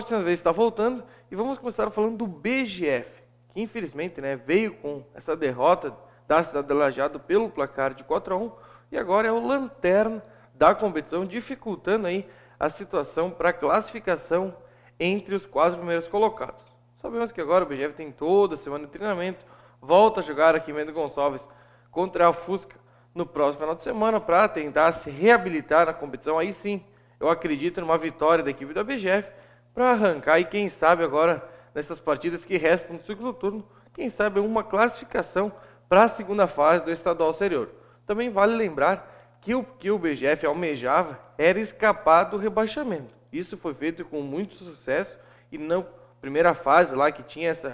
esporte às vezes está voltando e vamos começar falando do BGF, que infelizmente, né, veio com essa derrota da cidade de Lajeado pelo placar de 4-1 e agora é o lanterna da competição, dificultando aí a situação para a classificação entre os 4 primeiros colocados. Sabemos que agora o BGF tem toda a semana de treinamento, volta a jogar aqui em Bento Gonçalves contra a Fusca no próximo final de semana para tentar se reabilitar na competição. Aí sim, eu acredito numa vitória da equipe da BGF para arrancar e quem sabe agora nessas partidas que restam do segundo turno, quem sabe uma classificação para a segunda fase do estadual superior. Também vale lembrar que o que o BGF almejava era escapar do rebaixamento. Isso foi feito com muito sucesso e na primeira fase lá que tinha esse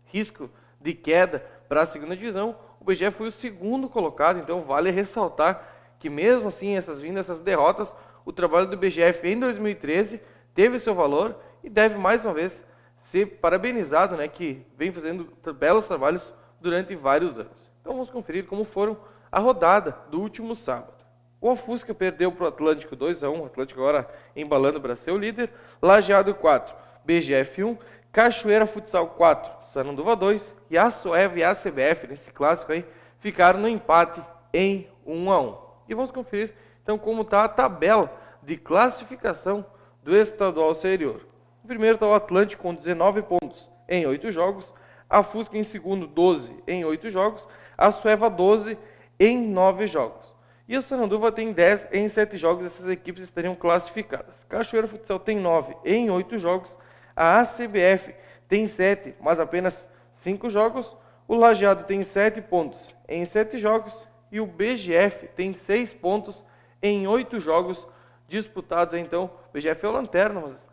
risco de queda para a segunda divisão, o BGF foi o segundo colocado, então vale ressaltar que mesmo assim essas derrotas, o trabalho do BGF em 2013 teve seu valor e deve mais uma vez ser parabenizado, né, que vem fazendo belos trabalhos durante vários anos. Então vamos conferir como foram a rodada do último sábado. O Fusca perdeu para o Atlântico 2-1, o Atlântico agora embalando para ser o líder. Lajeado 4, BGF 1, Cachoeira Futsal 4, Sananduva 2 e a Soeva e a CBF nesse clássico aí ficaram no empate em 1-1. E vamos conferir então como está a tabela de classificação do estadual superior. Em primeiro está o Atlântico com 19 pontos em 8 jogos, a Fusca em segundo 12 em 8 jogos, a Soeva 12 em 9 jogos. E o Sananduva tem 10 em 7 jogos, essas equipes estariam classificadas. Cachoeira Futsal tem 9 em 8 jogos, a ACBF tem 7, mas apenas 5 jogos, o Lajeado tem 7 pontos em 7 jogos e o BGF tem 6 pontos em 8 jogos disputados. Então, o BGF é o lanterna, mas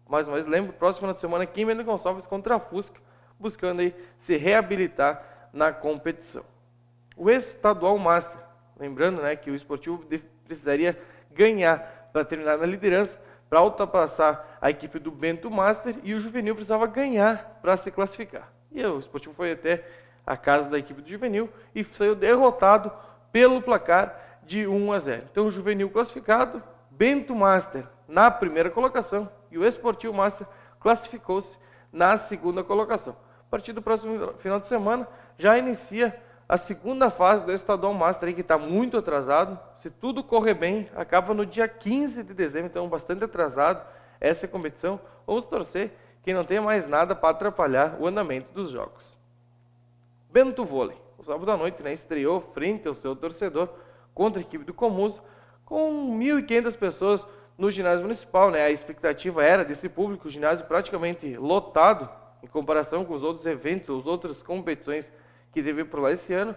mais uma vez lembro, próximo final de semana aqui em Bento Gonçalves contra a Fusca, buscando aí se reabilitar na competição. O estadual Master, lembrando, né, que o esportivo precisaria ganhar para terminar na liderança, para ultrapassar a equipe do Bento Master, e o Juvenil precisava ganhar para se classificar. E o esportivo foi até a casa da equipe do Juvenil e saiu derrotado pelo placar de 1-0. Então o Juvenil classificado, Bento Master na primeira colocação e o Esportivo Master classificou-se na segunda colocação. A partir do próximo final de semana já inicia a segunda fase do estadual Master, aí, que está muito atrasado. Se tudo correr bem, acaba no dia 15 de dezembro, então bastante atrasado essa competição. Vamos torcer que não tenha mais nada para atrapalhar o andamento dos jogos. Bento Vôlei, o sábado à noite, né, estreou frente ao seu torcedor contra a equipe do Comuso, com 1.500 pessoas no ginásio municipal, né? A expectativa era desse público, o ginásio praticamente lotado em comparação com os outros eventos, as outras competições que teve por lá esse ano.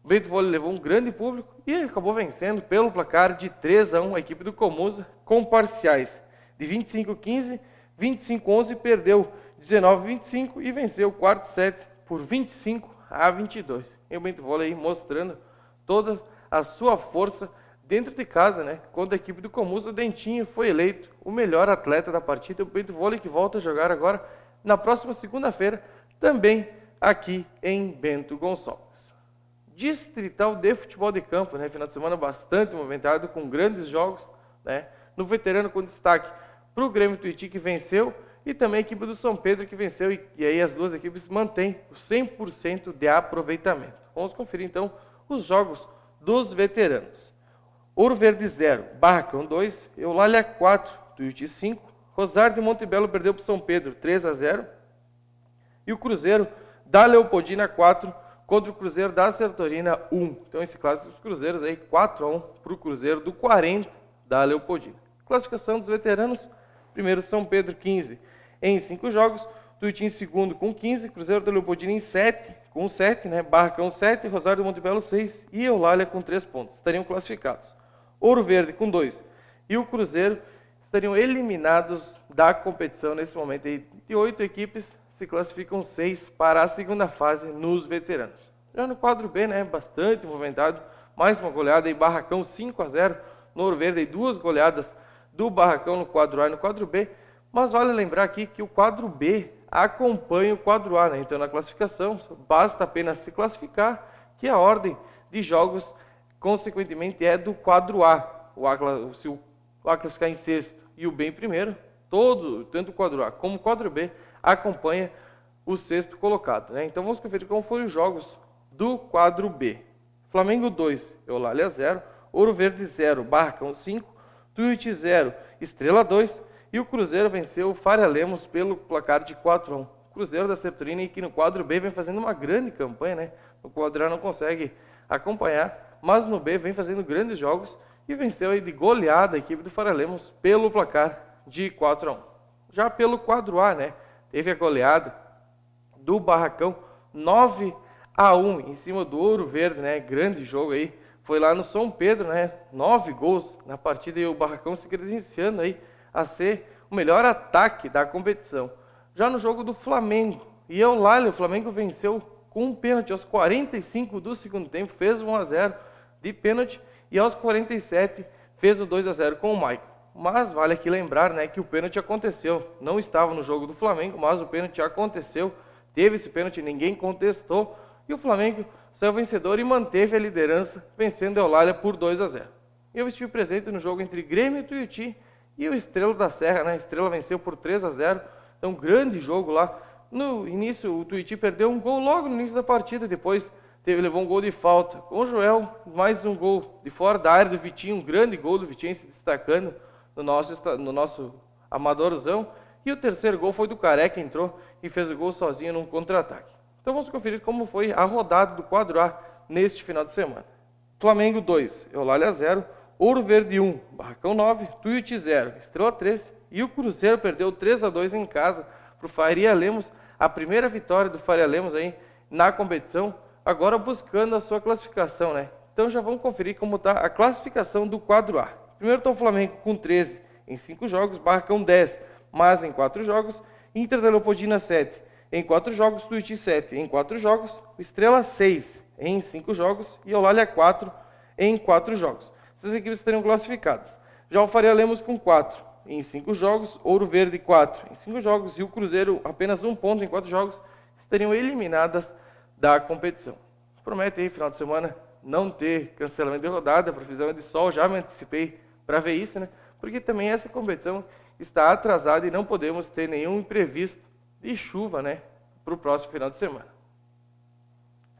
O Bento Vôlei levou um grande público e acabou vencendo pelo placar de 3-1 a equipe do Comusa, com parciais de 25-15, 25-11, perdeu 19-25 e venceu o quarto set por 25-22. E o Bento Vôlei mostrando toda a sua força dentro de casa, né? Quando a equipe do Comusa, o Dentinho foi eleito o melhor atleta da partida. O Bento Vôlei que volta a jogar agora na próxima segunda-feira, também aqui em Bento Gonçalves. Distrital de futebol de campo, né? Final de semana bastante movimentado, com grandes jogos, né? No veterano com destaque para o Grêmio Tuiuti, que venceu, e também a equipe do São Pedro, que venceu, e aí as duas equipes mantêm o 100% de aproveitamento. Vamos conferir então os jogos dos veteranos. Ouro Verde 0, Barracão 2, Eulália 4, Tuiuti 5, Rosário de Montebello perdeu para o São Pedro 3-0, e o Cruzeiro da Leopoldina 4 contra o Cruzeiro da Sertorina 1. Então esse clássico dos Cruzeiros aí, 4-1 para o Cruzeiro do 40 da Leopoldina. Classificação dos veteranos: primeiro São Pedro 15 em 5 jogos, Tuiuti em segundo com 15, Cruzeiro da Leopoldina em 7 com 7, né? Barracão 7, Rosário de Montebello 6 e Eulália com 3 pontos. Estariam classificados. Ouro Verde com 2 e o Cruzeiro estariam eliminados da competição nesse momento. Aí, de 8 equipes, se classificam 6 para a segunda fase nos veteranos. Já no quadro B, né, bastante movimentado, mais uma goleada em Barracão 5-0, no Ouro Verde, 2 goleadas do Barracão no quadro A e no quadro B, mas vale lembrar aqui que o quadro B acompanha o quadro A, né? Então na classificação basta apenas se classificar, que a ordem de jogos consequentemente é do quadro A. Se o A classificar em sexto e o B em primeiro, tanto o quadro A como o quadro B, acompanha o sexto colocado, né? Então vamos conferir como foram os jogos do quadro B. Flamengo 2, Eulália 0, Ouro Verde 0, Barracão 5, Tuiuti 0, Estrela 2 e o Cruzeiro venceu o Faria Lemos pelo placar de 4-1. O Cruzeiro da Sertolini, que no quadro B vem fazendo uma grande campanha, né? No quadro A não consegue acompanhar, mas no B vem fazendo grandes jogos e venceu aí de goleada a equipe do Faria Lemos pelo placar de 4-1. Já pelo quadro A, né? Teve a goleada do Barracão 9-1 em cima do Ouro Verde, né? Grande jogo aí. Foi lá no São Pedro, né? 9 gols na partida e o Barracão se credenciando aí a ser o melhor ataque da competição. Já no jogo do Flamengo e Eulália, o Flamengo venceu com um pênalti aos 45 do segundo tempo, fez 1-0 de pênalti e aos 47 fez o 2-0 com o Maicon. Mas vale aqui lembrar, né, que o pênalti aconteceu. Não estava no jogo do Flamengo, mas o pênalti aconteceu. Teve esse pênalti, ninguém contestou e o Flamengo saiu vencedor e manteve a liderança, vencendo a Eulália por 2-0. Eu estive presente no jogo entre Grêmio e Tuiuti e o Estrela da Serra, né? A Estrela venceu por 3-0. Então, grande jogo lá. No início, o Tuiuti perdeu um gol logo no início da partida, depois levou um gol de falta. Com o Joel, mais um gol de fora da área do Vitinho, um grande gol do Vitinho se destacando no nosso amadorzão. E o terceiro gol foi do Careca, entrou e fez o gol sozinho num contra-ataque. Então vamos conferir como foi a rodada do quadro A neste final de semana. Flamengo 2, Eulália 0, Ouro Verde 1, Barracão 9, Tuiuti 0, Estrela 3 e o Cruzeiro perdeu 3-2 em casa para o Faria Lemos, a primeira vitória do Faria Lemos aí na competição, agora buscando a sua classificação, né? Então já vamos conferir como está a classificação do quadro A. Primeiro está o Flamengo com 13 em 5 jogos, Barracão 10, mas em 4 jogos, Inter da Leopoldina 7 em 4 jogos, Tuiuti 7 em 4 jogos, Estrela 6 em 5 jogos e Eulália 4 em 4 jogos. Essas equipes estariam classificadas. Já o Faria Lemos com 4 em 5 jogos, Ouro Verde 4 em 5 jogos e o Cruzeiro apenas 1 ponto em 4 jogos, estariam eliminadas da competição. Promete aí, final de semana, não ter cancelamento de rodada, previsão de sol, já me antecipei para ver isso, né? Porque também essa competição está atrasada e não podemos ter nenhum imprevisto de chuva, né, para o próximo final de semana.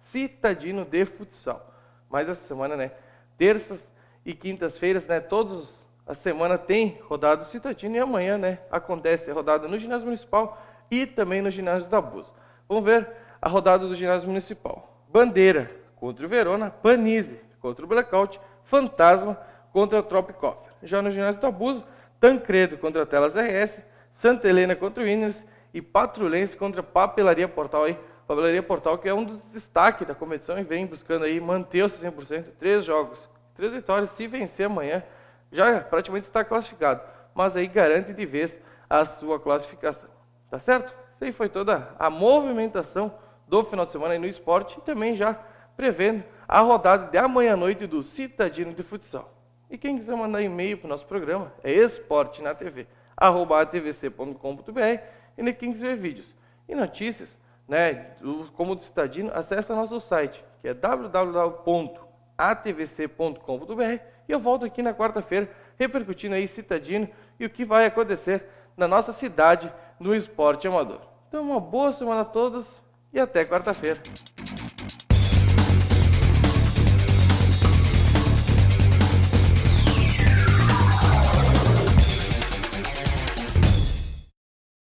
Citadino de futsal. Mas essa semana, né, terças e quintas-feiras, né, todas a semana tem rodada do Citadino e amanhã, né, acontece a rodada no ginásio municipal e também no ginásio da Bus. Vamos ver a rodada do ginásio municipal. Bandeira contra o Verona, Panise contra o Blackout, Fantasma contra o Tropicoffer. Já no ginásio da Bus, Tancredo contra a Telas RS, Santa Helena contra o Winners e Patrulhense contra a Papelaria Portal aí. Papelaria Portal que é um dos destaques da competição e vem buscando aí manter o 100%, 3 jogos, 3 vitórias. Se vencer amanhã, já praticamente está classificado, mas aí garante de vez a sua classificação. Tá certo? Isso aí foi toda a movimentação do final de semana aí no esporte e também já prevendo a rodada de amanhã à noite do Citadino de Futsal. E quem quiser mandar e-mail para o nosso programa é esportenatv@atvc.com.br e quem quiser ver vídeos e notícias, né, como do Citadino, acesse nosso site, que é www.atvc.com.br e eu volto aqui na quarta-feira repercutindo aí Citadino e o que vai acontecer na nossa cidade no esporte amador. Então uma boa semana a todos e até quarta-feira.